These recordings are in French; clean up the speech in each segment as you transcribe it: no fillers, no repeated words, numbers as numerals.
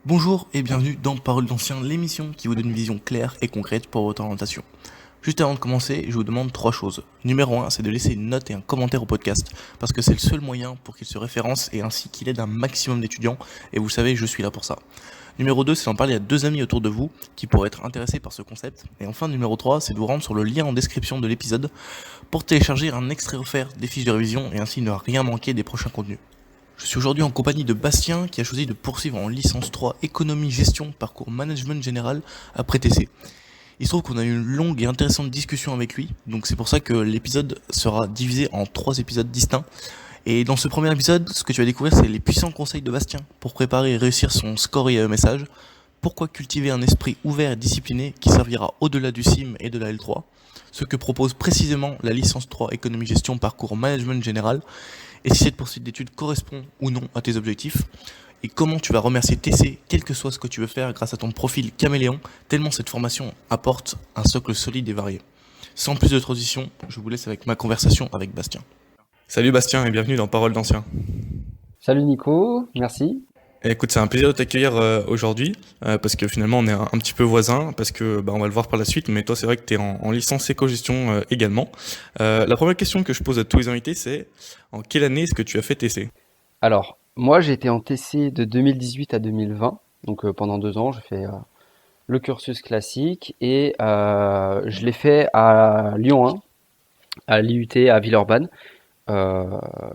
Bonjour et bienvenue dans Parole d'Ancien, l'émission qui vous donne une vision claire et concrète pour votre orientation. Juste avant de commencer, je vous demande trois choses. Numéro 1, c'est de laisser une note et un commentaire au podcast, parce que c'est le seul moyen pour qu'il se référence et ainsi qu'il aide un maximum d'étudiants, et vous savez, je suis là pour ça. Numéro 2, c'est d'en parler à deux amis autour de vous qui pourraient être intéressés par ce concept. Et enfin, numéro 3, c'est de vous rendre sur le lien en description de l'épisode pour télécharger un extrait offert des fiches de révision et ainsi ne rien manquer des prochains contenus. Je suis aujourd'hui en compagnie de Bastien qui a choisi de poursuivre en licence 3 économie gestion parcours management général après TC. Il se trouve qu'on a eu une longue et intéressante discussion avec lui, donc c'est pour ça que l'épisode sera divisé en trois épisodes distincts. Et dans ce premier épisode, ce que tu vas découvrir, c'est les puissants conseils de Bastien pour préparer et réussir son score et message, pourquoi cultiver un esprit ouvert et discipliné qui servira au-delà du CIM et de la L3, ce que propose précisément la licence 3 économie gestion parcours management général, et si cette poursuite d'études correspond ou non à tes objectifs, et comment tu vas remercier TC, quel que soit ce que tu veux faire grâce à ton profil caméléon, tellement cette formation apporte un socle solide et varié. Sans plus de transition, je vous laisse avec ma conversation avec Bastien. Salut Bastien et bienvenue dans Parole d'Ancien. Salut Nico, merci. Écoute, c'est un plaisir de t'accueillir aujourd'hui parce que finalement on est un petit peu voisins parce que on va le voir par la suite, mais toi c'est vrai que tu es en licence éco-gestion également. La première question que je pose à tous les invités, c'est en quelle année est-ce que tu as fait TC? Alors, moi j'étais en TC de 2018 à 2020, donc pendant 2 ans, j'ai fait le cursus classique et je l'ai fait à Lyon 1, à l'IUT à Villeurbanne,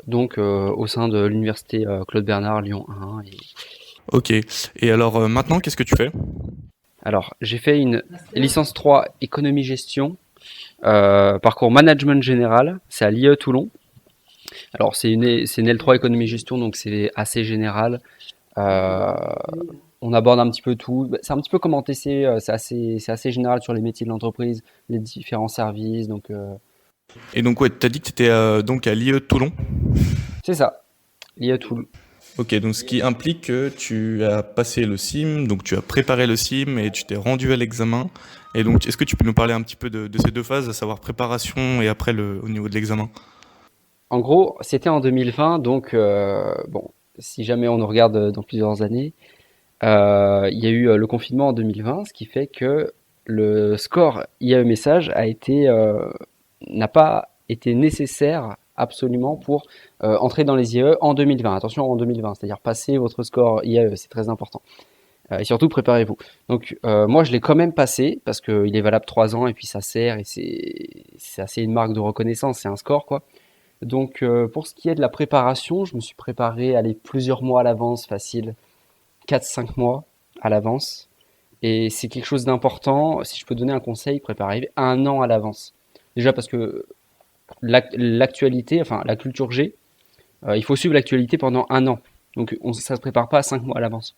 donc au sein de l'université Claude Bernard Lyon 1. Ok, et alors maintenant qu'est-ce que tu fais? Alors, j'ai fait une licence 3 économie-gestion, parcours management général, c'est à l'IE Toulon. Alors, c'est une L3 économie-gestion, donc c'est assez général. Euh, on aborde un petit peu tout. C'est un petit peu comme en TC, c'est assez général sur les métiers de l'entreprise, les différents services. Donc, Et donc ouais, t'as dit que tu étais donc à l'IE Toulon. c'est ça, lié à tout. Ok, donc ce qui implique que tu as passé le CIM, donc tu as préparé le CIM et tu t'es rendu à l'examen. Et donc est-ce que tu peux nous parler un petit peu de ces deux phases, à savoir préparation et après au niveau de l'examen? En gros, c'était en 2020, donc bon, si jamais on nous regarde dans plusieurs années, il y a eu le confinement en 2020, ce qui fait que le score IAE message n'a pas été nécessaire absolument pour entrer dans les IAE en 2020. Attention, en 2020, c'est-à-dire passer votre score IAE, c'est très important. Et surtout, préparez-vous. Donc, moi, je l'ai quand même passé parce qu'il est valable 3 ans et puis ça sert et c'est assez une marque de reconnaissance, c'est un score quoi. Donc, pour ce qui est de la préparation, je me suis préparé allez, plusieurs mois à l'avance, facile, 4-5 mois à l'avance. Et c'est quelque chose d'important. Si je peux donner un conseil, préparez 1 an à l'avance. Déjà parce que l'actualité, enfin la culture G, il faut suivre l'actualité pendant 1 an. Donc ça se prépare pas à 5 mois à l'avance.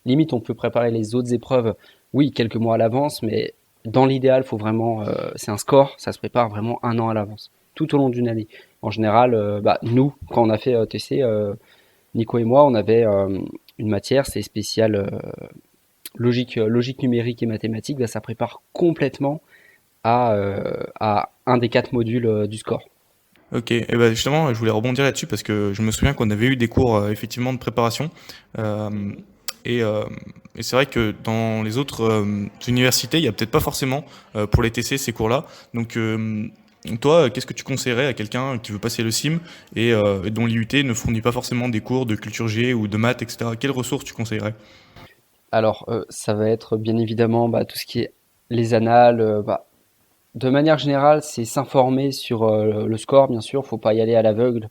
Limite, on peut préparer les autres épreuves, oui, quelques mois à l'avance, mais dans l'idéal, faut vraiment, c'est un score, ça se prépare vraiment 1 an à l'avance, tout au long d'une année. En général, nous, quand on a fait TC, Nico et moi, on avait une matière, c'est spécial logique numérique et mathématiques, bah, ça prépare complètement à un des 4 modules du score. Ok, et ben justement, je voulais rebondir là-dessus parce que je me souviens qu'on avait eu des cours effectivement de préparation. Euh, et euh, et c'est vrai que dans les autres universités, il y a peut-être pas forcément pour les TC ces cours-là. Donc toi, qu'est-ce que tu conseillerais à quelqu'un qui veut passer le CIM et dont l'IUT ne fournit pas forcément des cours de culture G ou de maths, etc. Quelles ressources tu conseillerais? Alors, ça va être bien évidemment tout ce qui est les annales. De manière générale, c'est s'informer sur le score, bien sûr. Faut pas y aller à l'aveugle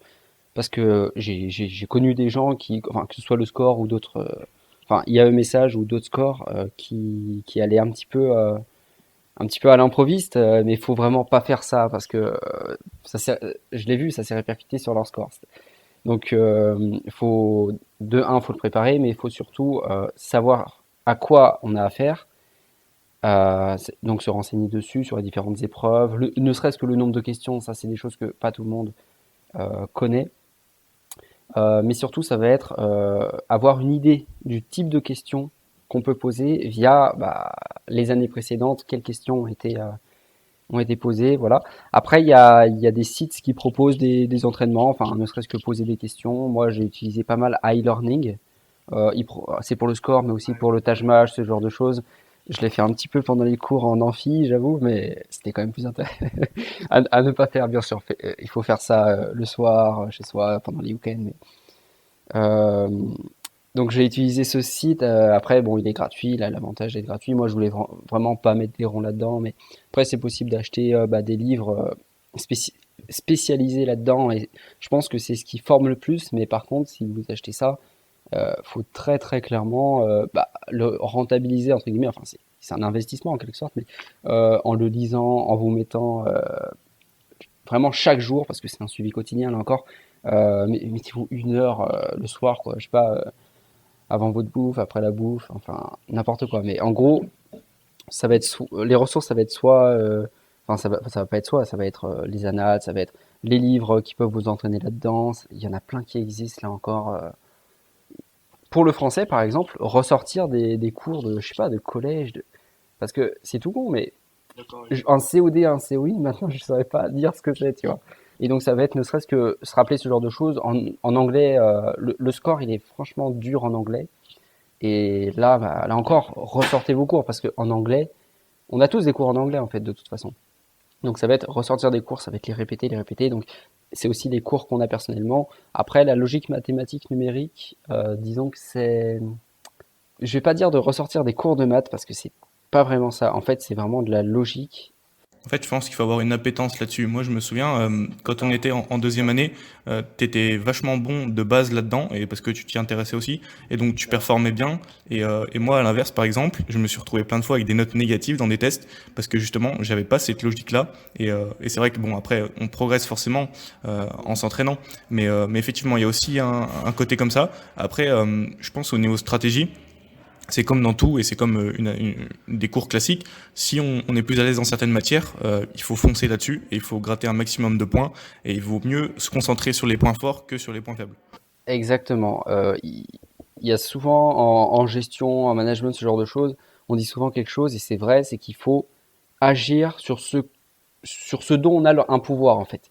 parce que j'ai connu des gens qui, enfin, que ce soit le score ou d'autres, enfin, IAE message ou d'autres scores qui allaient un petit peu à l'improviste, mais il faut vraiment pas faire ça parce que je l'ai vu, ça s'est répercuté sur leur score. Donc, faut le préparer, mais il faut surtout savoir à quoi on a affaire. Donc, se renseigner dessus sur les différentes épreuves, ne serait-ce que le nombre de questions, ça c'est des choses que pas tout le monde connaît. Mais surtout, ça va être avoir une idée du type de questions qu'on peut poser via les années précédentes, quelles questions ont été posées, voilà. Après, il y a des sites qui proposent des entraînements, enfin, ne serait-ce que poser des questions. Moi, j'ai utilisé pas mal iLearning C'est pour le score, mais aussi pour le Taj-Mahal, ce genre de choses. Je l'ai fait un petit peu pendant les cours en amphi, j'avoue, mais c'était quand même plus intéressant à ne pas faire, bien sûr. Il faut faire ça le soir, chez soi, pendant les week-ends. Euh, donc j'ai utilisé ce site. Après, bon, il est gratuit. Là, l'avantage d'être gratuit. Moi, je voulais vraiment pas mettre des ronds là-dedans, mais après, c'est possible d'acheter des livres spéci- spécialisés là-dedans. Et je pense que c'est ce qui forme le plus. Mais par contre, si vous achetez ça, faut très très clairement le rentabiliser entre guillemets. Enfin, c'est un investissement en quelque sorte, mais en le lisant, en vous mettant vraiment chaque jour, parce que c'est un suivi quotidien là encore. Mettez-vous 1 heure le soir, quoi. Je sais pas, avant votre bouffe, après la bouffe, enfin n'importe quoi. Mais en gros, ça va être les ressources, ça va être soit, enfin ça va pas être soit, ça va être les annales, ça va être les livres qui peuvent vous entraîner là-dedans. Il y en a plein qui existent là encore. Pour le français, par exemple, ressortir des cours de, je sais pas, de collège, parce que c'est tout con, mais un COD, un COI, maintenant, je saurais pas dire ce que c'est, tu vois. Et donc, ça va être ne serait-ce que se rappeler ce genre de choses. En anglais, le score, il est franchement dur en anglais. Et là, là encore, ressortez vos cours, parce qu'en anglais, on a tous des cours en anglais, en fait, de toute façon. Donc ça va être ressortir des cours, ça va être les répéter, les répéter. Donc c'est aussi les cours qu'on a personnellement. Après, la logique mathématique numérique, disons que c'est, je vais pas dire de ressortir des cours de maths parce que c'est pas vraiment ça. En fait, c'est vraiment de la logique. En fait, je pense qu'il faut avoir une appétence là-dessus. Moi, je me souviens, quand on était en deuxième année, t'étais vachement bon de base là-dedans, et parce que tu t'y intéressais aussi, et donc tu performais bien. Et moi, à l'inverse, par exemple, je me suis retrouvé plein de fois avec des notes négatives dans des tests, parce que justement, j'avais pas cette logique-là. Et c'est vrai que bon, après, on progresse forcément en s'entraînant, mais effectivement, il y a aussi un côté comme ça. Après, je pense au niveau stratégie. C'est comme dans tout et c'est comme des cours classiques. Si on est plus à l'aise dans certaines matières, il faut foncer là-dessus et il faut gratter un maximum de points et il vaut mieux se concentrer sur les points forts que sur les points faibles. Exactement. Il y a souvent en gestion, en management, ce genre de choses, on dit souvent quelque chose et c'est vrai, c'est qu'il faut agir sur ce dont on a un pouvoir en fait.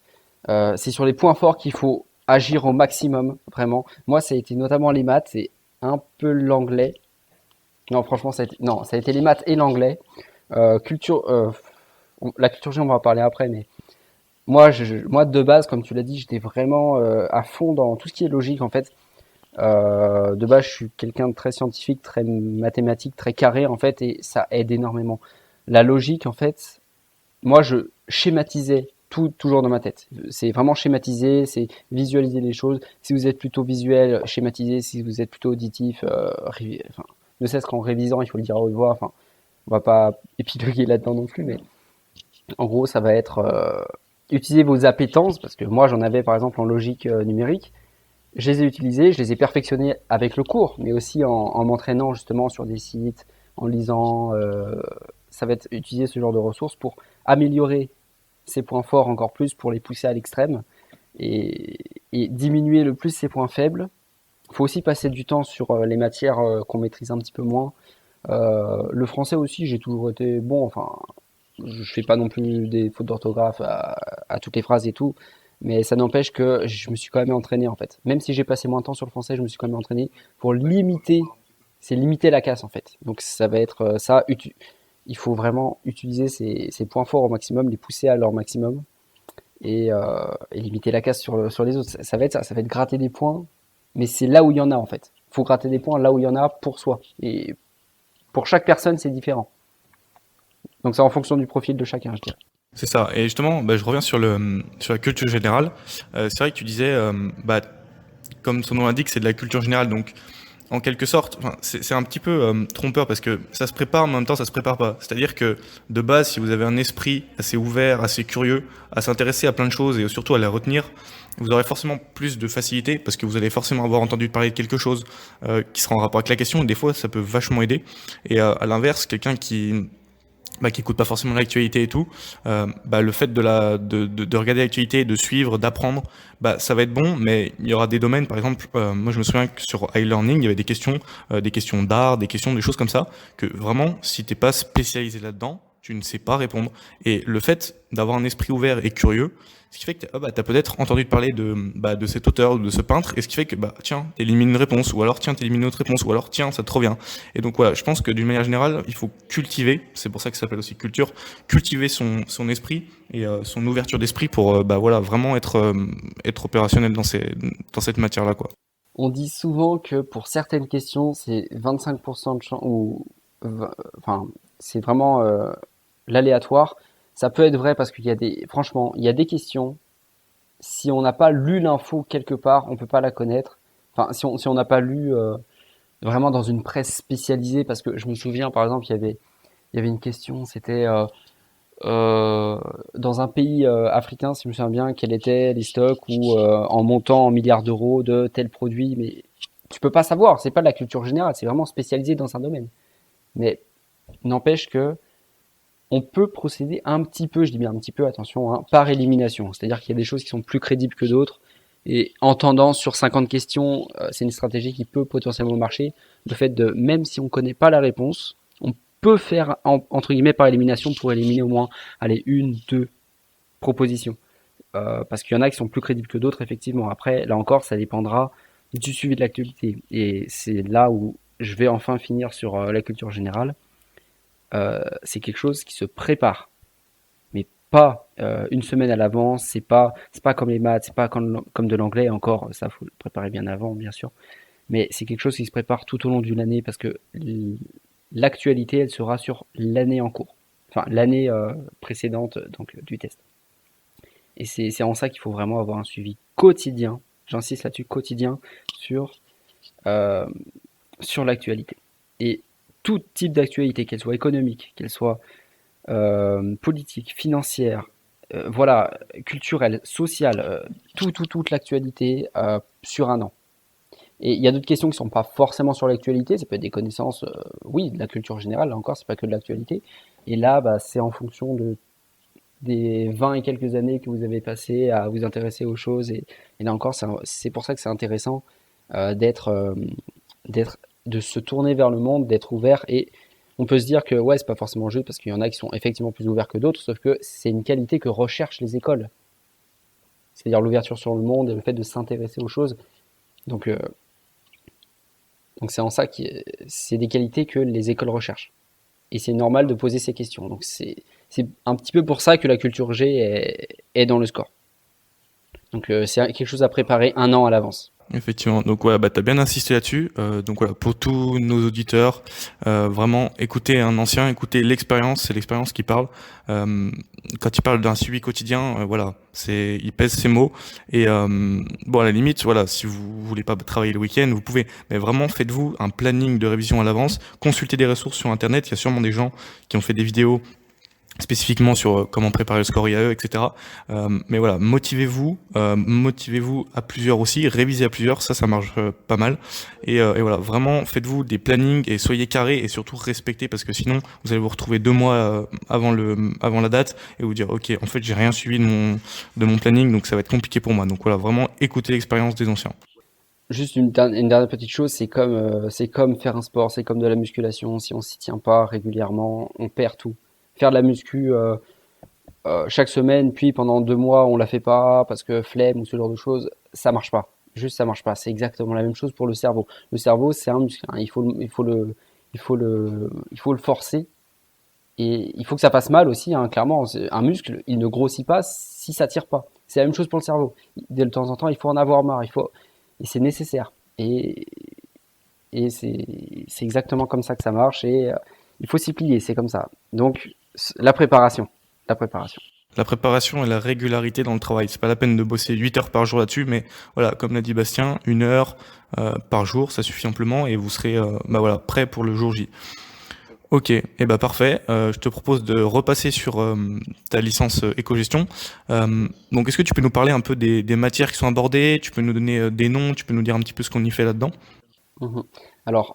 C'est sur les points forts qu'il faut agir au maximum, vraiment. Moi, ça a été notamment les maths et un peu l'anglais. Non, franchement, non, ça a été les maths et l'anglais. La culture G, on va en parler après, mais moi de base, comme tu l'as dit, j'étais vraiment à fond dans tout ce qui est logique en fait. De base, je suis quelqu'un de très scientifique, très mathématique, très carré en fait, et ça aide énormément. La logique, en fait, moi, je schématisais tout toujours dans ma tête. C'est vraiment schématiser, c'est visualiser les choses. Si vous êtes plutôt visuel, schématiser. Si vous êtes plutôt auditif, enfin, ne serait-ce qu'en révisant, il faut le dire à haute voix. Enfin, on va pas épiloguer là-dedans non plus, mais en gros, ça va être utiliser vos appétences, parce que moi, j'en avais par exemple en logique numérique. Je les ai utilisées, je les ai perfectionnées avec le cours, mais aussi en m'entraînant justement sur des sites, en lisant. Ça va être utiliser ce genre de ressources pour améliorer ses points forts encore plus, pour les pousser à l'extrême et, et diminuer le plus ses points faibles. Il faut aussi passer du temps sur les matières qu'on maîtrise un petit peu moins. Le français aussi, j'ai toujours été bon. Enfin, je fais pas non plus des fautes d'orthographe à toutes les phrases et tout, mais ça n'empêche que je me suis quand même entraîné en fait. Même si j'ai passé moins de temps sur le français, je me suis quand même entraîné pour limiter, c'est limiter la casse en fait. Donc ça va être ça. Il faut vraiment utiliser ces points forts au maximum, les pousser à leur maximum et limiter la casse sur les autres. Ça va être ça, ça va être gratter des points, mais c'est là où il y en a en fait. Il faut gratter des points là où il y en a pour soi. Et pour chaque personne, c'est différent. Donc c'est en fonction du profil de chacun, je dirais. C'est ça. Et justement, bah, je reviens sur la culture générale. C'est vrai que tu disais, bah, comme son nom l'indique, c'est de la culture générale. Donc, en quelque sorte, enfin, c'est un petit peu trompeur parce que ça se prépare, mais en même temps, ça se prépare pas. C'est-à-dire que de base, si vous avez un esprit assez ouvert, assez curieux, à s'intéresser à plein de choses et surtout à les retenir, vous aurez forcément plus de facilité parce que vous allez forcément avoir entendu parler de quelque chose qui sera en rapport avec la question. Et des fois, ça peut vachement aider. Et à l'inverse, quelqu'un qui écoute pas forcément l'actualité et tout, bah, le fait de regarder l'actualité, de suivre, d'apprendre, bah, ça va être bon, mais il y aura des domaines, par exemple, moi je me souviens que sur iLearning, il y avait des questions d'art, des questions, des choses comme ça, que vraiment, si t'es pas spécialisé là-dedans, tu ne sais pas répondre. Et le fait d'avoir un esprit ouvert et curieux, ce qui fait que tu as peut-être entendu parler de cet auteur ou de ce peintre, et ce qui fait que tiens, t'élimines une réponse, ou alors tiens, t'élimines une autre réponse, ou alors tiens, ça te revient. Et donc voilà, je pense que d'une manière générale, il faut cultiver, c'est pour ça que ça s'appelle aussi culture, cultiver son esprit et son ouverture d'esprit pour voilà, vraiment être opérationnel dans cette matière-là, quoi. On dit souvent que pour certaines questions, c'est 25% de chance, enfin, c'est vraiment l'aléatoire. Ça peut être vrai parce franchement, il y a des questions, si on n'a pas lu l'info quelque part, on peut pas la connaître. Enfin, si on n'a pas lu vraiment dans une presse spécialisée, parce que je me souviens, par exemple, il y avait une question, c'était euh, dans un pays africain, si je me souviens bien, quels étaient les stocks ou en montant en milliards d'euros de tel produit, mais tu peux pas savoir, c'est pas de la culture générale, c'est vraiment spécialisé dans un domaine. Mais n'empêche que on peut procéder un petit peu, je dis bien un petit peu, attention, hein, par élimination. C'est-à-dire qu'il y a des choses qui sont plus crédibles que d'autres. Et en tendance sur 50 questions, c'est une stratégie qui peut potentiellement marcher. Le fait de, même si on ne connaît pas la réponse, on peut faire, entre guillemets, par élimination pour éliminer au moins, allez, une, deux propositions. Parce qu'il y en a qui sont plus crédibles que d'autres, effectivement. Après, là encore, ça dépendra du suivi de l'actualité. Et c'est là où je vais enfin finir sur la culture générale. C'est quelque chose qui se prépare, mais pas une semaine à l'avance. C'est pas comme les maths, c'est pas comme de l'anglais encore. Ça, faut le préparer bien avant, bien sûr. Mais c'est quelque chose qui se prépare tout au long d'une année parce que l'actualité, elle sera sur l'année en cours, enfin l'année précédente donc du test. Et c'est en ça qu'il faut vraiment avoir un suivi quotidien. J'insiste là-dessus, quotidien sur euh, sur l'actualité. Et tout type d'actualité, qu'elle soit économique, qu'elle soit politique, financière, voilà, culturelle, sociale, toute l'actualité sur un an. Et il y a d'autres questions qui ne sont pas forcément sur l'actualité, ça peut être des connaissances, oui, de la culture générale, là encore, c'est pas que de l'actualité. Et là, c'est en fonction des 20 et quelques années que vous avez passées à vous intéresser aux choses. Et là encore, c'est pour ça que c'est intéressant d'être, de se tourner vers le monde, d'être ouvert. Et on peut se dire que ouais, c'est pas forcément juste parce qu'il y en a qui sont effectivement plus ouverts que d'autres, sauf que c'est une qualité que recherchent les écoles. C'est-à-dire l'ouverture sur le monde et le fait de s'intéresser aux choses. Donc, euh, donc c'est en ça que c'est des qualités que les écoles recherchent. Et c'est normal de poser ces questions. Donc c'est un petit peu pour ça que la culture G est dans le score. Donc c'est quelque chose à préparer un an à l'avance. Effectivement, donc ouais, t'as bien insisté là-dessus. Donc voilà, pour tous nos auditeurs, vraiment écoutez un ancien, écoutez l'expérience, c'est l'expérience qui parle. Quand il parle d'un suivi quotidien, voilà, il pèse ses mots. Et bon, à la limite, voilà, si vous voulez pas travailler le week-end, vous pouvez, mais vraiment faites-vous un planning de révision à l'avance. Consultez des ressources sur Internet. Il y a sûrement des gens qui ont fait des vidéos spécifiquement sur comment préparer le score IAE, etc. Mais voilà, motivez-vous à plusieurs aussi, révisez à plusieurs, ça marche pas mal. Et voilà, vraiment, faites-vous des plannings et soyez carrés et surtout respectez parce que sinon, vous allez vous retrouver 2 mois avant la date et vous dire, ok, en fait, j'ai rien suivi de mon planning, donc ça va être compliqué pour moi. Donc voilà, vraiment, écoutez l'expérience des anciens. Juste une dernière petite chose, c'est comme faire un sport, c'est comme de la musculation. Si on s'y tient pas régulièrement, on perd tout. Faire de la muscu chaque semaine, puis pendant 2 mois, on la fait pas parce que flemme ou ce genre de choses, ça marche pas. Juste, ça marche pas. C'est exactement la même chose pour le cerveau. Le cerveau, c'est un muscle, hein. Il faut le forcer et il faut que ça fasse mal aussi, hein, clairement. Un muscle, il ne grossit pas si ça tire pas. C'est la même chose pour le cerveau. De temps en temps, il faut en avoir marre. Et c'est nécessaire. Et c'est exactement comme ça que ça marche. Et il faut s'y plier. C'est comme ça. Donc, la préparation. La préparation. La préparation et la régularité dans le travail. C'est pas la peine de bosser 8 heures par jour là-dessus, mais voilà, comme l'a dit Bastien, 1 heure par jour, ça suffit amplement et vous serez voilà, prêt pour le jour J. Ok, et parfait. Je te propose de repasser sur ta licence éco-gestion. Donc, est-ce que tu peux nous parler un peu des matières qui sont abordées? Tu peux nous donner des noms, tu peux nous dire un petit peu ce qu'on y fait là-dedans? Mhm. Alors,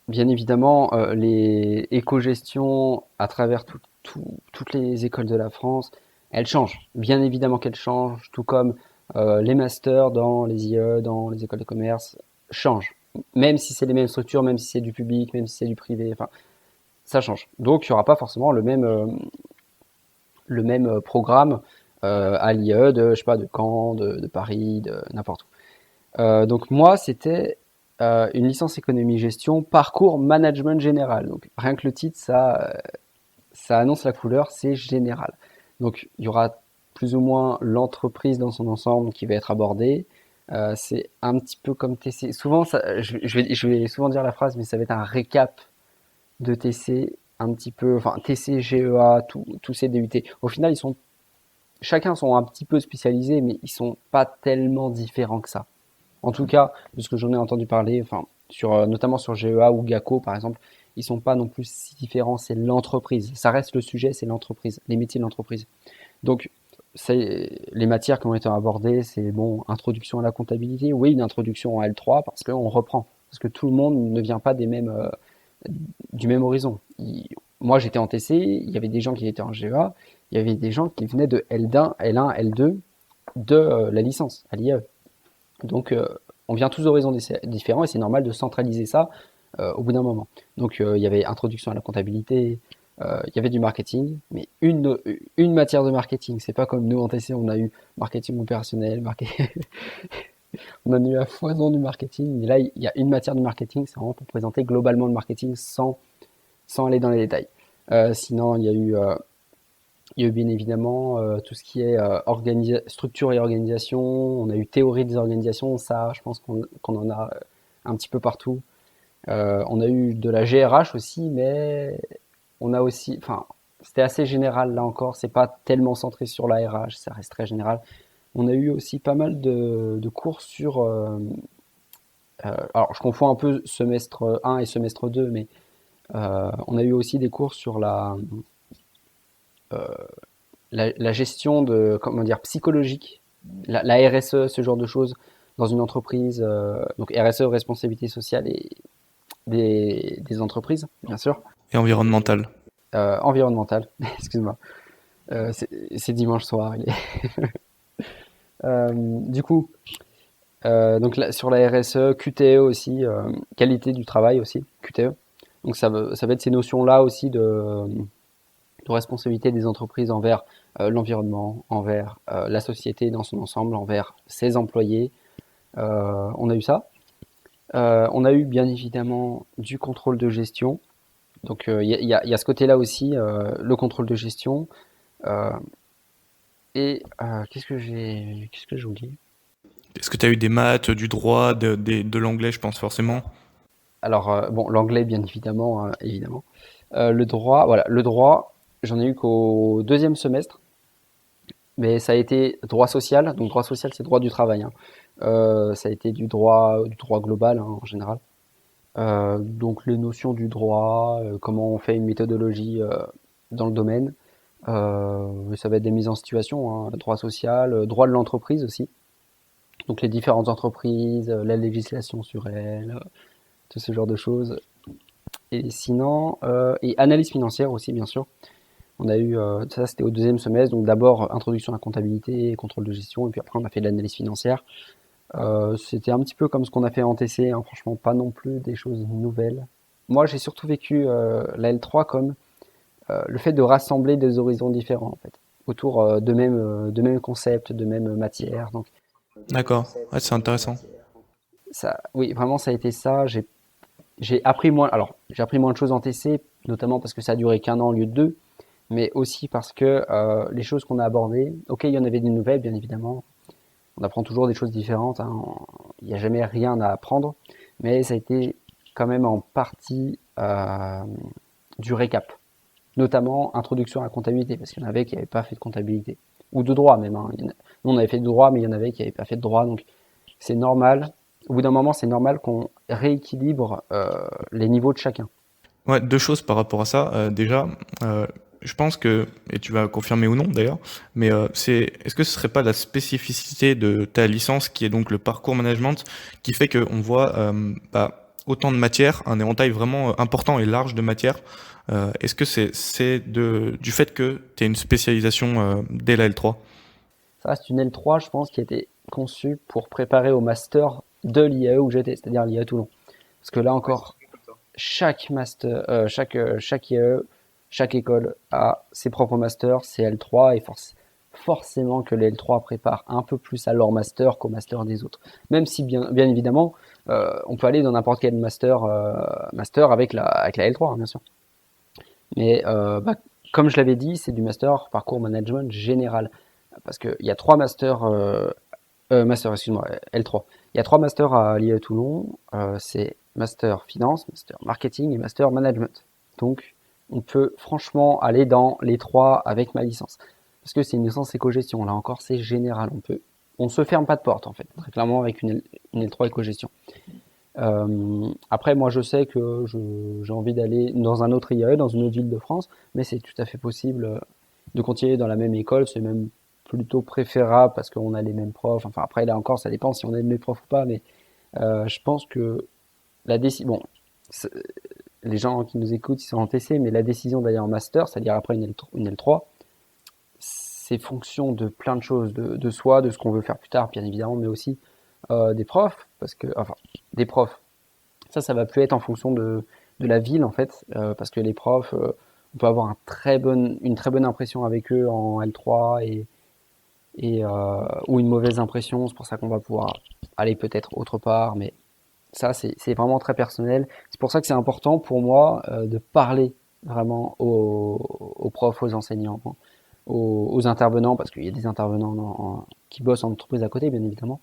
bien évidemment, les éco-gestions à travers toutes les écoles de la France, elles changent. Bien évidemment qu'elles changent, tout comme les masters dans les IE, dans les écoles de commerce, changent. Même si c'est les mêmes structures, même si c'est du public, même si c'est du privé, enfin, ça change. Donc, il n'y aura pas forcément le même programme à l'IE de, je sais pas, de Caen, de Paris, de n'importe où. Donc, moi, c'était une licence économie-gestion, parcours management général. Donc, rien que le titre, ça annonce la couleur, c'est général. Donc, il y aura plus ou moins l'entreprise dans son ensemble qui va être abordée. C'est un petit peu comme TC. Souvent, je vais souvent dire la phrase, mais ça va être un récap de TC, un petit peu, enfin TC, GEA, tous ces DUT. Au final, chacun sont un petit peu spécialisés, mais ils sont pas tellement différents que ça. En tout cas, de ce que j'en ai entendu parler, enfin, notamment sur GEA ou GACO par exemple, ils sont pas non plus si différents. C'est l'entreprise. Ça reste le sujet, c'est l'entreprise, les métiers de l'entreprise. Donc, les matières qui ont été abordées, c'est bon, introduction à la comptabilité. Oui, une introduction en L3 parce qu'on reprend. Parce que tout le monde ne vient pas du même horizon. Moi, j'étais en TC, il y avait des gens qui étaient en GEA, il y avait des gens qui venaient de L1, L1, L2 de la licence à l'IE. Donc, on vient tous d'horizons différents et c'est normal de centraliser ça au bout d'un moment. Donc, il y avait introduction à la comptabilité, il y avait du marketing, mais une matière de marketing. C'est pas comme nous en TC, on a eu marketing opérationnel, on en a eu à foison du marketing. Mais là, il y a une matière de marketing, c'est vraiment pour présenter globalement le marketing sans aller dans les détails. Sinon, il y a eu bien évidemment tout ce qui est structure et organisation. On a eu théorie des organisations, ça, je pense qu'on en a un petit peu partout. On a eu de la GRH aussi, mais on a aussi, enfin, c'était assez général là encore. C'est pas tellement centré sur la RH, ça reste très général. On a eu aussi pas mal de cours sur. Alors, je confonds un peu semestre 1 et semestre 2, mais on a eu aussi des cours sur la gestion de, comment dire, psychologique, la RSE, ce genre de choses dans une entreprise. Donc RSE, responsabilité sociale et des entreprises, bien sûr. Et environnemental. Environnementale, excuse-moi. C'est dimanche soir. Du coup, donc sur la RSE, QTE aussi, qualité du travail aussi, QTE. Donc ça va être ces notions-là aussi de responsabilité des entreprises envers l'environnement, envers la société dans son ensemble, envers ses employés. On a eu ça. On a eu bien évidemment du contrôle de gestion. Donc y a ce côté-là aussi, le contrôle de gestion. Euh, qu'est-ce que j'ai oublié? Est-ce que tu as eu des maths, du droit, de l'anglais, je pense forcément? Alors bon, l'anglais bien évidemment, évidemment. Le droit, voilà, le droit, j'en ai eu qu'au deuxième semestre, mais ça a été droit social. Donc droit social, c'est droit du travail, hein. Ça a été du droit global, hein, en général. Donc les notions du droit, comment on fait une méthodologie dans le domaine. Ça va être des mises en situation, hein, droit social, droit de l'entreprise aussi. Donc les différentes entreprises, la législation sur elles, tout ce genre de choses. Et sinon, et analyse financière aussi, bien sûr. On a eu, ça c'était au deuxième semestre, donc d'abord introduction à la comptabilité, contrôle de gestion, et puis après on a fait de l'analyse financière. C'était un petit peu comme ce qu'on a fait en TC, hein, franchement pas non plus des choses nouvelles. Moi j'ai surtout vécu la L3 comme le fait de rassembler des horizons différents en fait, autour de mêmes concepts, de mêmes matières. Donc D'accord. Ouais, c'est intéressant. ça, oui, vraiment ça a été ça. J'ai appris moins, alors j'ai appris moins de choses en TC, notamment parce que ça a duré qu'un an au lieu de deux, mais aussi parce que les choses qu'on a abordées, ok, il y en avait des nouvelles, bien évidemment. On apprend toujours des choses différentes, hein. Il n'y a jamais rien à apprendre, mais ça a été quand même en partie du récap, notamment introduction à la comptabilité, parce qu'il y en avait qui n'avaient pas fait de comptabilité, ou de droit même, hein. Nous, on avait fait de droit, mais il y en avait qui n'avaient pas fait de droit, donc c'est normal. Au bout d'un moment, c'est normal qu'on rééquilibre les niveaux de chacun. Ouais, deux choses par rapport à ça. Déjà, euh, je pense que, et tu vas confirmer ou non d'ailleurs, mais est-ce que ce serait pas la spécificité de ta licence, qui est donc le parcours management, qui fait qu'on voit autant de matières, un éventail vraiment important et large de matières. Est-ce que du fait que tu as une spécialisation dès la L3? Ça reste une L3, je pense, qui a été conçue pour préparer au master de l'IAE où j'étais, c'est-à-dire l'IAE Toulon. Parce que là encore, chaque master, chaque IAE, chaque école a ses propres masters, ses L3 et forcément que les L3 préparent un peu plus à leur master qu'au master des autres. Même si bien évidemment, on peut aller dans n'importe quel master avec la L3, hein, bien sûr. Mais comme je l'avais dit, c'est du master parcours management général. Parce qu'il y a trois masters, excuse-moi, L3. Il y a trois masters à l'IAE Toulon. C'est master finance, master marketing et master management. Donc, on peut franchement aller dans les trois avec ma licence. Parce que c'est une licence éco-gestion. Là encore, c'est général. On se ferme pas de porte, en fait. Très clairement, avec une L3 éco-gestion. Après, moi, je sais que j'ai envie d'aller dans un autre IAE, dans une autre ville de France, mais c'est tout à fait possible de continuer dans la même école. C'est même plutôt préférable parce qu'on a les mêmes profs. Enfin, après, là encore, ça dépend si on aime les profs ou pas, mais je pense que la décision, bon, les gens qui nous écoutent, ils sont en TC, mais la décision d'aller en master, c'est-à-dire après une L3, c'est fonction de plein de choses, de soi, de ce qu'on veut faire plus tard, bien évidemment, mais aussi des profs, enfin, des profs. Ça va plus être en fonction de la ville, en fait, parce que les profs, on peut avoir une très bonne impression avec eux en L3 ou une mauvaise impression. C'est pour ça qu'on va pouvoir aller peut-être autre part, mais ça, c'est vraiment très personnel. C'est pour ça que c'est important pour moi de parler vraiment aux profs, aux enseignants, aux intervenants, parce qu'il y a des intervenants qui bossent en entreprise à côté, bien évidemment.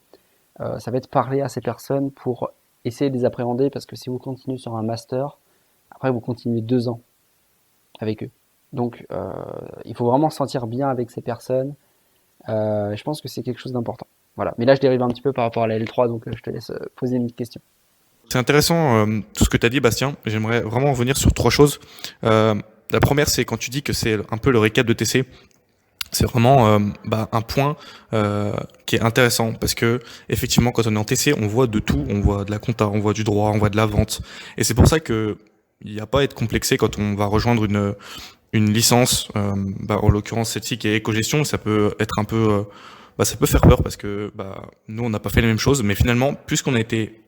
Ça va être parler à ces personnes pour essayer de les appréhender, parce que si vous continuez sur un master, après vous continuez 2 ans avec eux. Donc il faut vraiment se sentir bien avec ces personnes. Je pense que c'est quelque chose d'important. Voilà. Mais là, je dérive un petit peu par rapport à la L3, donc je te laisse poser une question. C'est intéressant tout ce que tu as dit, Bastien. J'aimerais vraiment revenir sur 3 choses. La première, c'est quand tu dis que c'est un peu le récap de TC. C'est vraiment un point qui est intéressant parce que effectivement, quand on est en TC, on voit de tout. On voit de la compta, on voit du droit, on voit de la vente. Et c'est pour ça que il n'y a pas à être complexé quand on va rejoindre une licence. En l'occurrence, celle-ci qui est éco-gestion, ça peut être un peu ça peut faire peur parce que nous on n'a pas fait les mêmes choses, mais finalement puisqu'on a été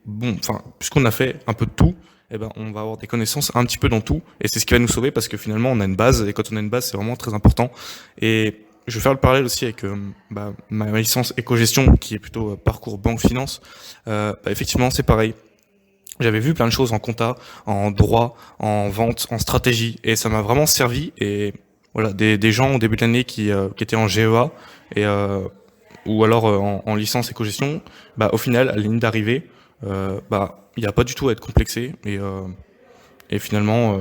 puisqu'on a fait un peu de tout, on va avoir des connaissances un petit peu dans tout, et c'est ce qui va nous sauver parce que finalement on a une base, et quand on a une base c'est vraiment très important. Et je vais faire le parallèle aussi avec ma licence éco-gestion qui est plutôt parcours banque-finance. Effectivement c'est pareil. J'avais vu plein de choses en compta, en droit, en vente, en stratégie, et ça m'a vraiment servi. Et voilà, des gens au début de l'année qui étaient en GEA et ou alors en licence éco-gestion, au final, à la ligne d'arrivée, il n'y a pas du tout à être complexé. Et finalement,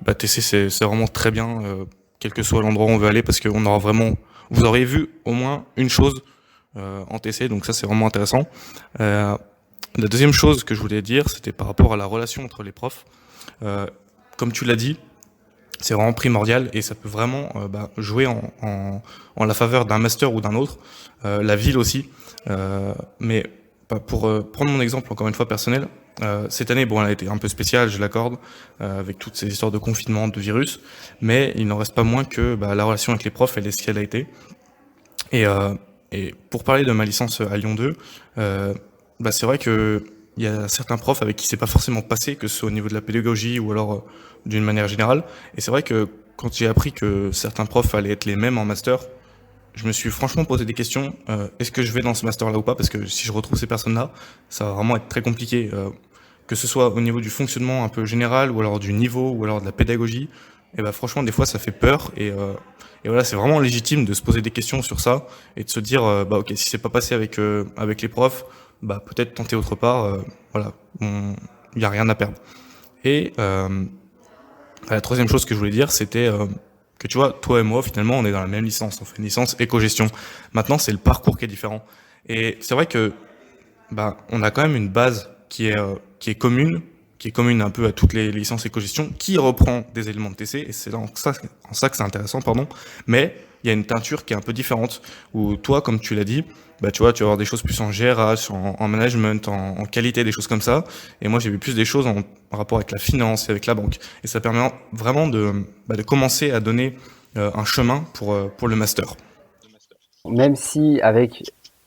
TC, c'est vraiment très bien, quel que soit l'endroit où on veut aller, parce qu'on aura vraiment... Vous aurez vu au moins une chose en TC, donc ça, c'est vraiment intéressant. La deuxième chose que je voulais dire, c'était par rapport à la relation entre les profs. Comme tu l'as dit, c'est vraiment primordial et ça peut vraiment jouer en la faveur d'un master ou d'un autre. La ville aussi. Mais pour prendre mon exemple encore une fois personnel, cette année, elle a été un peu spéciale, je l'accorde, avec toutes ces histoires de confinement, de virus, mais il n'en reste pas moins que la relation avec les profs, elle est ce qu'elle a été. Et pour parler de ma licence à Lyon 2, c'est vrai que il y a certains profs avec qui c'est pas forcément passé, que ce soit au niveau de la pédagogie ou alors d'une manière générale. Et c'est vrai que quand j'ai appris que certains profs allaient être les mêmes en master, je me suis franchement posé des questions. Est-ce que je vais dans ce master-là ou pas? Parce que si je retrouve ces personnes-là, ça va vraiment être très compliqué. Que ce soit au niveau du fonctionnement un peu général, ou alors du niveau, ou alors de la pédagogie. Et franchement, des fois, ça fait peur. Et voilà, c'est vraiment légitime de se poser des questions sur ça et de se dire, ok, si c'est pas passé avec les profs, peut-être tenter autre part. Voilà, il y a rien à perdre. Et la troisième chose que je voulais dire, c'était que tu vois, toi et moi, finalement, on est dans la même licence. On fait une licence éco-gestion. Maintenant, c'est le parcours qui est différent. Et c'est vrai que on a quand même une base qui est commune un peu à toutes les licences éco-gestion, qui reprend des éléments de TC, et c'est en ça que c'est intéressant, pardon. Mais il y a une teinture qui est un peu différente, où toi, comme tu l'as dit, tu vas avoir des choses plus en GRH, en management, en qualité, des choses comme ça. Et moi, j'ai vu plus des choses en rapport avec la finance et avec la banque. Et ça permet vraiment de commencer à donner un chemin pour le master. Même si avec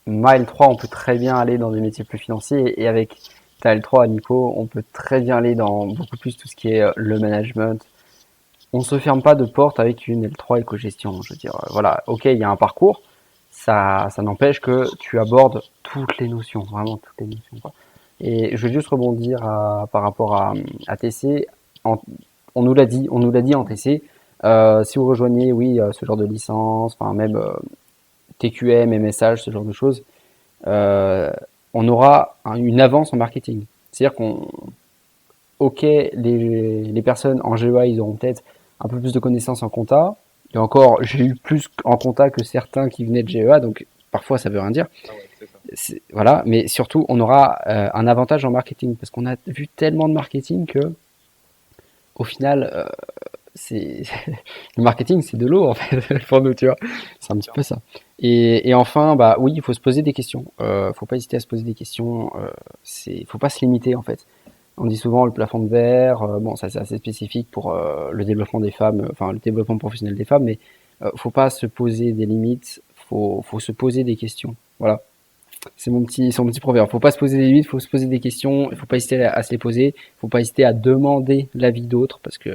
ma L3, on peut très bien aller dans des métiers plus financiers, et avec ta L3 Nico, on peut très bien aller dans beaucoup plus tout ce qui est le management. On ne se ferme pas de porte avec une L3 éco-gestion. Je veux dire, voilà, ok, il y a un parcours, ça n'empêche que tu abordes toutes les notions, vraiment toutes les notions, quoi. Et je veux juste rebondir par rapport à TC. On nous l'a dit en TC. Si vous rejoignez, oui, ce genre de licence, enfin même TQM, MSH, ce genre de choses, euh, on aura une avance en marketing. C'est-à-dire ok, les personnes en GEA, ils auront peut-être un peu plus de connaissances en compta. Et encore, j'ai eu plus en compta que certains qui venaient de GEA, donc parfois ça veut rien dire. Ah ouais, c'est ça. Voilà, mais surtout, on aura un avantage en marketing parce qu'on a vu tellement de marketing que, au final, c'est le marketing, c'est de l'eau en fait pour nous, tu vois. C'est un petit peu ça. Et enfin, bah oui, il faut se poser des questions. Faut pas hésiter à se poser des questions. Faut pas se limiter en fait. On dit souvent le plafond de verre. Bon, ça c'est assez spécifique pour le développement des femmes, enfin le développement professionnel des femmes, mais faut pas se poser des limites. Faut se poser des questions. Voilà. C'est mon petit proverbe. Faut pas se poser des limites, faut se poser des questions. Il faut pas hésiter à se les poser. Faut pas hésiter à demander l'avis d'autres parce que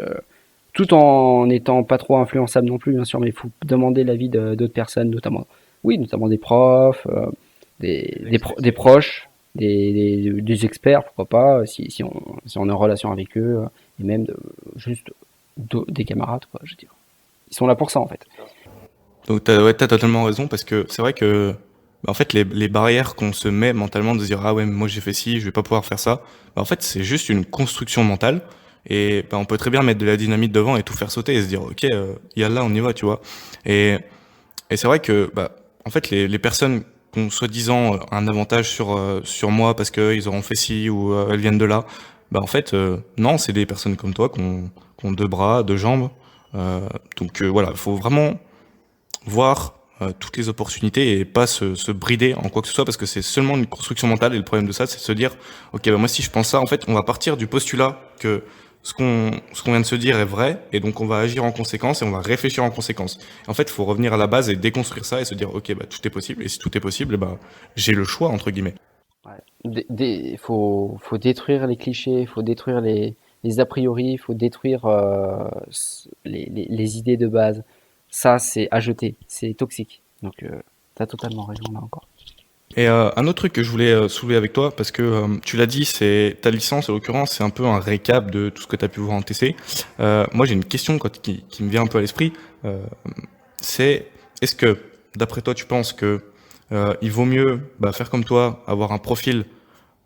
tout en n'étant pas trop influençable non plus, bien sûr, mais il faut demander l'avis d'autres personnes, notamment, oui, notamment des profs, des proches, des experts, pourquoi pas, si on est en relation avec eux, et même juste des camarades, quoi, je veux dire. Ils sont là pour ça, en fait. Donc ouais, t'as totalement raison parce que c'est vrai que en fait les barrières qu'on se met mentalement de se dire ah ouais mais moi j'ai fait ci, je vais pas pouvoir faire ça, en fait c'est juste une construction mentale et on peut très bien mettre de la dynamite devant et tout faire sauter et se dire ok yallah on y va tu vois et c'est vrai que en fait les personnes qui ont soi-disant un avantage sur moi parce que ils auront fait ci ou elles viennent de là, en fait non c'est des personnes comme toi qui ont deux bras, deux jambes, euh, donc voilà faut vraiment voir toutes les opportunités et pas se brider en quoi que ce soit parce que c'est seulement une construction mentale et le problème de ça c'est de se dire ok moi si je pense ça en fait on va partir du postulat que ce qu'on vient de se dire est vrai et donc on va agir en conséquence et on va réfléchir en conséquence. En fait il faut revenir à la base et déconstruire ça et se dire ok tout est possible et si tout est possible j'ai le choix entre guillemets. Ouais. Faut détruire les clichés, faut détruire les a priori, faut détruire les idées de base. Ça, c'est à jeter, c'est toxique. Donc, t'as totalement raison là encore. Et un autre truc que je voulais soulever avec toi, parce que tu l'as dit, c'est ta licence, en l'occurrence, c'est un peu un récap de tout ce que tu as pu voir en TC. Moi, j'ai une question qui me vient un peu à l'esprit. Euh, c'est, est-ce que, d'après toi, tu penses que il vaut mieux faire comme toi, avoir un profil,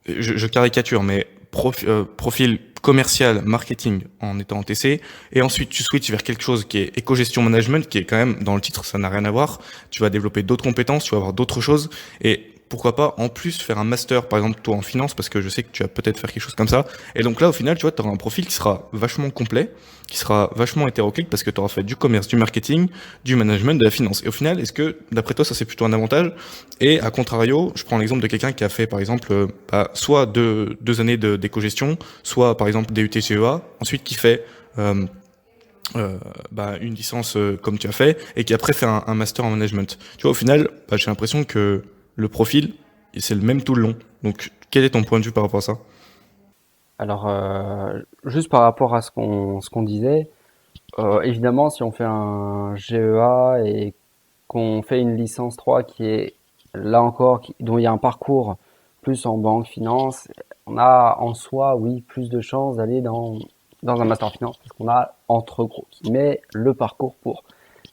je caricature, mais profil commercial, marketing en étant en TC, et ensuite tu switches vers quelque chose qui est éco-gestion management, qui est quand même, dans le titre, ça n'a rien à voir. Tu vas développer d'autres compétences, tu vas avoir d'autres choses, et pourquoi pas en plus faire un master, par exemple toi en finance, parce que je sais que tu vas peut-être faire quelque chose comme ça. Et donc là, au final, tu vois, tu auras un profil qui sera vachement complet, qui sera vachement hétéroclite, parce que tu auras fait du commerce, du marketing, du management, de la finance. Et au final, est-ce que, d'après toi, ça c'est plutôt un avantage? Et à contrario, je prends l'exemple de quelqu'un qui a fait, par exemple, soit deux années d'éco-gestion, soit, par exemple, des UTCEA, ensuite qui fait une licence comme tu as fait, et qui après fait un master en management. Tu vois, au final, j'ai l'impression que le profil, c'est le même tout le long. Donc, quel est ton point de vue par rapport à ça? Alors, juste par rapport à ce qu'on disait, évidemment, si on fait un GEA et qu'on fait une licence 3 qui est là encore, dont il y a un parcours plus en banque, finance, on a en soi, oui, plus de chances d'aller dans un master finance parce qu'on a, entre gros guillemets, le parcours pour.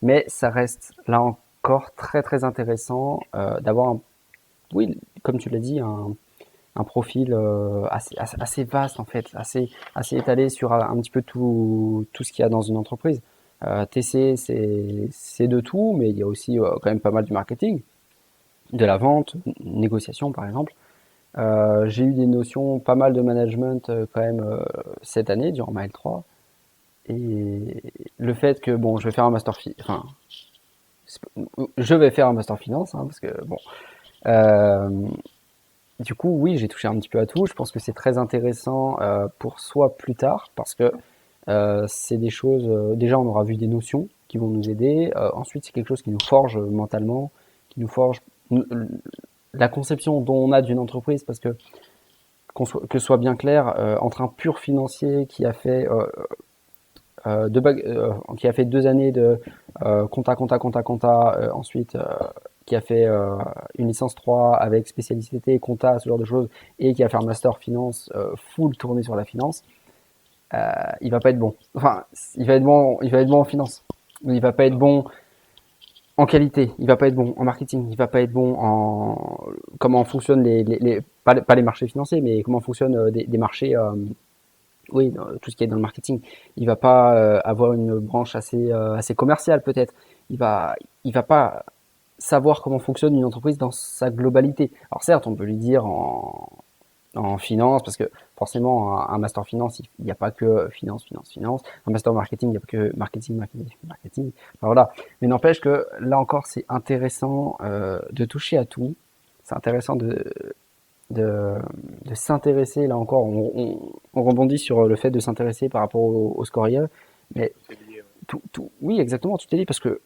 Mais ça reste là encore très très intéressant d'avoir, oui, comme tu l'as dit, un profil assez vaste en fait, assez étalé sur un petit peu tout ce qu'il y a dans une entreprise. TC, c'est de tout, mais il y a aussi quand même pas mal du marketing, de la vente, négociation par exemple. J'ai eu des notions, pas mal de management quand même cette année, durant ma L3. Et le fait que, bon, je vais faire un master finance, hein, parce que, bon, euh, du coup, oui, j'ai touché un petit peu à tout. Je pense que c'est très intéressant pour soi plus tard parce que c'est des choses. Déjà, on aura vu des notions qui vont nous aider. Ensuite, c'est quelque chose qui nous forge mentalement, qui nous forge la conception dont on a d'une entreprise parce que que ce soit bien clair, entre un pur financier qui a fait qui a fait 2 années de compta, ensuite qui a fait une licence 3 avec spécialité compta, ce genre de choses, et qui a fait un master finance full tourné sur la finance, il va pas être bon. Enfin, il va être bon en finance, mais il va pas être bon en qualité, il va pas être bon en marketing, il va pas être bon en comment fonctionnent pas les marchés financiers, mais comment fonctionnent des marchés, oui, tout ce qui est dans le marketing. Il va pas avoir une branche assez commerciale peut-être. Il va pas savoir comment fonctionne une entreprise dans sa globalité. Alors certes, on peut lui dire en finance, parce que forcément, un master finance, il n'y a pas que finance. Un master marketing, il n'y a pas que marketing. Enfin, voilà. Mais n'empêche que là encore, c'est intéressant de toucher à tout. C'est intéressant de, de s'intéresser. Là encore, on rebondit sur le fait de s'intéresser par rapport au scoria. Mais oui, exactement, tout est lié parce que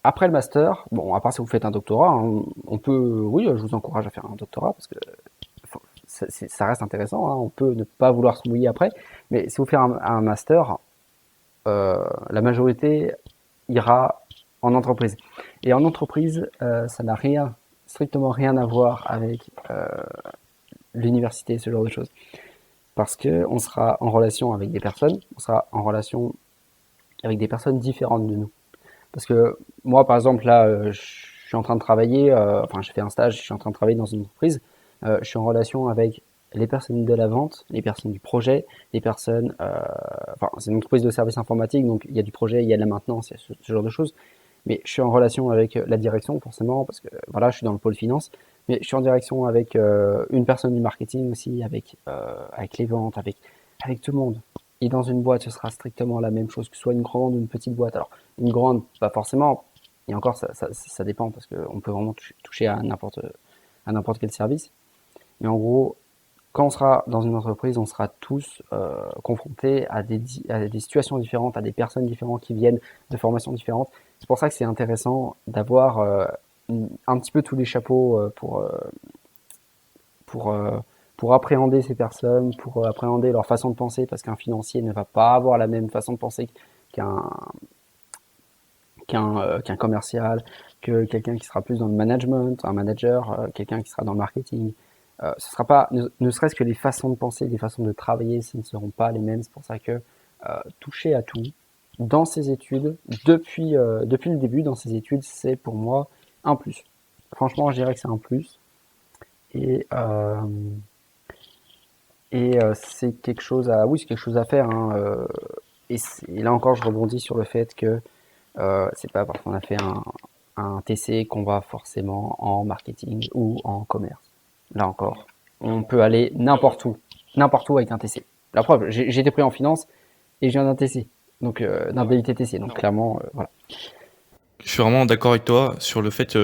après le master, bon, à part si vous faites un doctorat, hein, on peut, oui, je vous encourage à faire un doctorat parce que ça reste intéressant, hein, on peut ne pas vouloir se mouiller après, mais si vous faites un master, la majorité ira en entreprise. Et en entreprise, ça n'a strictement rien à voir avec l'université, ce genre de choses. Parce que on sera en relation avec des personnes, on sera en relation avec des personnes différentes de nous. Parce que moi, par exemple, là, je suis en train de travailler, enfin, je fais un stage, je suis en train de travailler dans une entreprise, je suis en relation avec les personnes de la vente, les personnes du projet, les personnes, enfin, c'est une entreprise de services informatiques, donc il y a du projet, il y a de la maintenance, il y a ce genre de choses. Mais je suis en relation avec la direction, forcément, parce que voilà, je suis dans le pôle finance, mais je suis en direction avec une personne du marketing aussi, avec les ventes, avec tout le monde. Et dans une boîte, ce sera strictement la même chose, que ce soit une grande ou une petite boîte. Alors, une grande, pas forcément, et encore, ça dépend, parce qu'on peut vraiment toucher à n'importe quel service. Mais en gros, quand on sera dans une entreprise, on sera tous confrontés à des situations différentes, à des personnes différentes qui viennent de formations différentes. C'est pour ça que c'est intéressant d'avoir un petit peu tous les chapeaux pour, euh, pour appréhender ces personnes, pour appréhender leur façon de penser, parce qu'un financier ne va pas avoir la même façon de penser qu'un qu'un commercial, que quelqu'un qui sera plus dans le management, un manager, quelqu'un qui sera dans le marketing. Ce sera pas, ne serait-ce que les façons de penser, les façons de travailler, ce ne seront pas les mêmes. C'est pour ça que toucher à tout dans ses études, depuis le début dans ses études, c'est pour moi un plus. Franchement, je dirais que c'est un plus. Et, euh, c'est quelque chose oui, c'est quelque chose à faire, hein, et là encore, je rebondis sur le fait que c'est pas parce qu'on a fait un TC qu'on va forcément en marketing ou en commerce. Là encore, on peut aller n'importe où avec un TC. La preuve, j'ai été pris en finance et je viens d'un TC, donc d'un DUT TC. Donc clairement, voilà. Je suis vraiment d'accord avec toi sur le fait,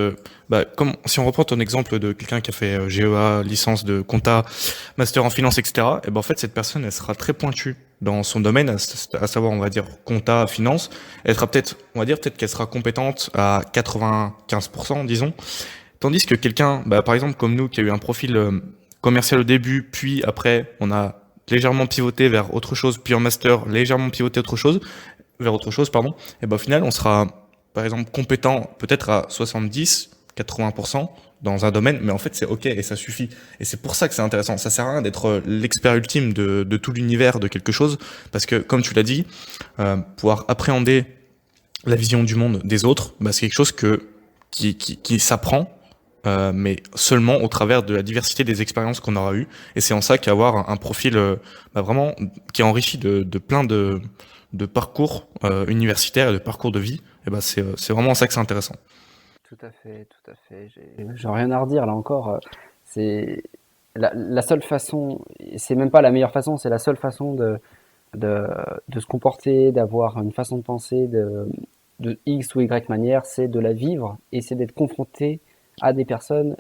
comme si on reprend ton exemple de quelqu'un qui a fait GEA, licence de compta, master en finance, etc. Et ben en fait cette personne elle sera très pointue dans son domaine, à savoir on va dire compta, finance. Elle sera peut-être, on va dire peut-être qu'elle sera compétente à 95%, disons. Tandis que quelqu'un, par exemple comme nous, qui a eu un profil commercial au début, puis après on a légèrement pivoté vers autre chose, puis en master légèrement pivoté vers autre chose, pardon. Et ben au final on sera par exemple compétent peut-être à 70, 80% dans un domaine, mais en fait c'est ok et ça suffit. Et c'est pour ça que c'est intéressant. Ça sert à rien d'être l'expert ultime de tout l'univers de quelque chose, parce que comme tu l'as dit, pouvoir appréhender la vision du monde des autres, c'est quelque chose qui s'apprend, mais seulement au travers de la diversité des expériences qu'on aura eues. Et c'est en ça qu'avoir un profil vraiment qui est enrichi de plein de parcours universitaires et de parcours de vie, et c'est vraiment en ça que c'est intéressant. Tout à fait, tout à fait. J'ai rien à redire là encore. C'est la seule façon, et c'est même pas la meilleure façon, c'est la seule façon de, de se comporter, d'avoir une façon de penser de X ou Y manière, c'est de la vivre et c'est d'être confronté à des personnes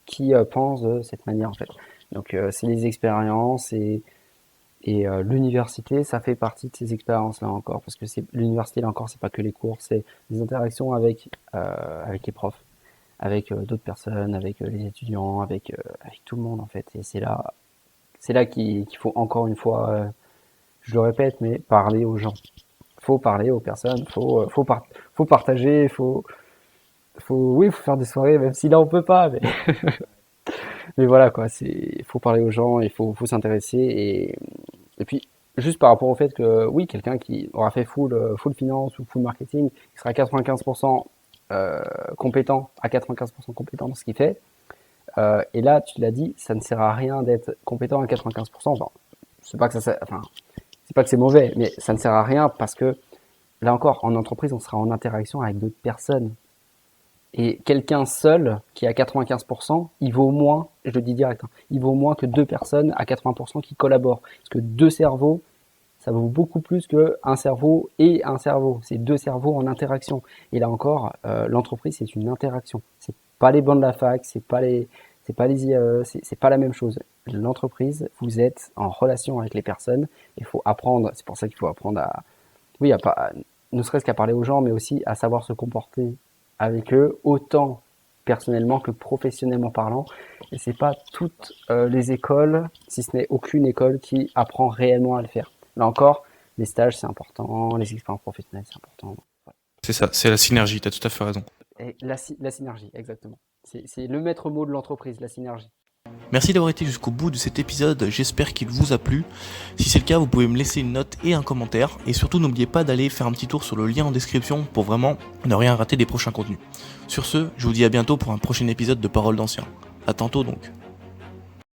qui pensent de cette manière en fait. Donc c'est les expériences et l'université, ça fait partie de ces expériences là encore parce que c'est l'université là encore, c'est pas que les cours, c'est les interactions avec les profs. avec d'autres personnes, avec les étudiants, avec tout le monde en fait. Et c'est là qu'il faut encore une fois, je le répète, mais parler aux gens. Faut parler aux personnes, faut partager, oui, faut faire des soirées, même si là on peut pas, mais voilà quoi, faut parler aux gens, il faut s'intéresser et puis juste par rapport au fait que oui, quelqu'un qui aura fait full finance ou full marketing, qui sera 95% compétent, à 95% compétent dans ce qu'il fait. Et là, tu l'as dit, ça ne sert à rien d'être compétent à 95%. Enfin, c'est pas que c'est pas que c'est mauvais, mais ça ne sert à rien parce que là encore, en entreprise, on sera en interaction avec d'autres personnes. Et quelqu'un seul qui est à 95%, il vaut moins, je le dis direct, hein, il vaut moins que deux personnes à 80% qui collaborent. Parce que deux cerveaux, ça vaut beaucoup plus qu'un cerveau et un cerveau. C'est deux cerveaux en interaction. Et là encore, l'entreprise, c'est une interaction. C'est pas les bancs de la fac, c'est pas la même chose. L'entreprise, vous êtes en relation avec les personnes. Il faut apprendre. C'est pour ça qu'il faut apprendre oui, ne serait-ce qu'à parler aux gens, mais aussi à savoir se comporter avec eux, autant personnellement que professionnellement parlant. Et c'est pas toutes les écoles, si ce n'est aucune école, qui apprend réellement à le faire. Là encore, les stages c'est important, les expériences professionnelles c'est important. C'est ça, c'est la synergie, tu as tout à fait raison. Et la synergie, exactement. C'est le maître mot de l'entreprise, la synergie. Merci d'avoir été jusqu'au bout de cet épisode, j'espère qu'il vous a plu. Si c'est le cas, vous pouvez me laisser une note et un commentaire. Et surtout, n'oubliez pas d'aller faire un petit tour sur le lien en description pour vraiment ne rien rater des prochains contenus. Sur ce, je vous dis à bientôt pour un prochain épisode de Paroles d'Anciens. À tantôt donc.